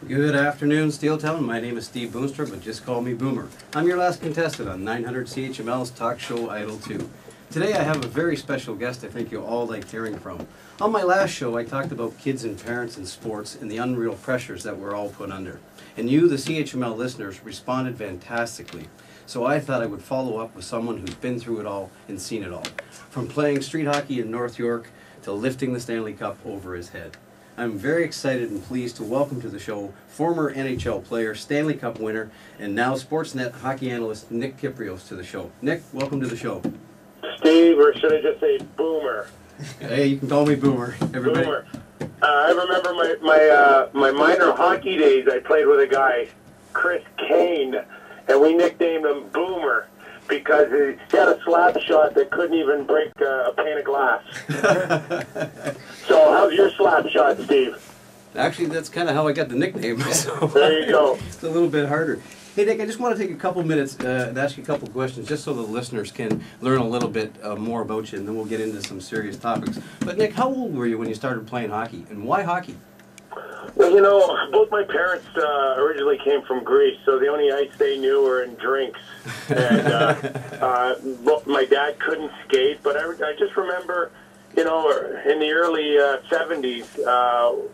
Good afternoon, Steeltown. My name is Steve Boonstra, but just call me Boomer. I'm your last contestant on 900 CHML's talk show Idol 2. Today I have a very special guest I think you'll all like hearing from. On my last show I talked about kids and parents in sports and the unreal pressures that we're all put under. And you, the CHML listeners, responded fantastically. So I thought I would follow up with someone who's been through it all and seen it all. From playing street hockey in North York to lifting the Stanley Cup over his head. I'm very excited and pleased to welcome to the show former NHL player, Stanley Cup winner, and now Sportsnet hockey analyst Nick Kypreos to the show. Nick, welcome to the show. Steve, or should I just say Boomer? Hey, you can call me Boomer. Everybody. Boomer. I remember my minor hockey days. I played with a guy, Chris Kane, and we nicknamed him Boomer because he had a slap shot that couldn't even break a pane of glass. So how's your slap shot, Steve? Actually, that's kind of how I got the nickname. So there you go. It's a little bit harder. Hey, Nick, I just want to take a couple minutes and ask you a couple questions just so the listeners can learn a little bit more about you, and then we'll get into some serious topics. But, Nick, how old were you when you started playing hockey, and why hockey? Well, you know, both my parents originally came from Greece, so the only ice they knew were in drinks. And my dad couldn't skate, but I just remember, you know, in the early 70s,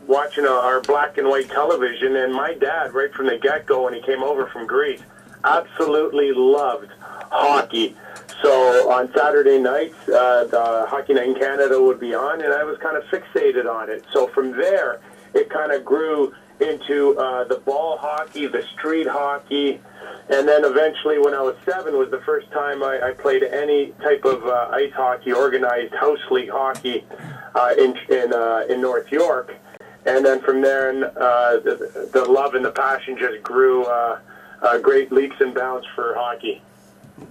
watching our black and white television, and my dad, right from the get-go when he came over from Greece, absolutely loved hockey. So on Saturday nights, the Hockey Night in Canada would be on, and I was kind of fixated on it. So from there, it kind of grew into the ball hockey, the street hockey, and then eventually when I was 7 was the first time I played any type of ice hockey, organized house league hockey in North York. And then from there, the love and the passion just grew great leaps and bounds for hockey.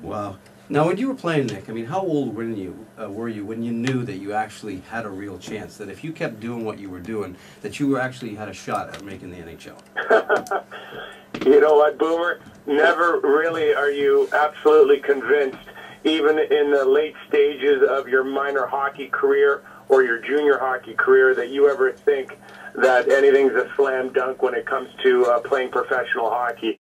Wow. Now, when you were playing, Nick, I mean, how old were you when you knew that you actually had a real chance, that if you kept doing what you were doing, that you actually had a shot at making the NHL? You know what, Boomer? Never really are you absolutely convinced, even in the late stages of your minor hockey career or your junior hockey career, that you ever think that anything's a slam dunk when it comes to playing professional hockey.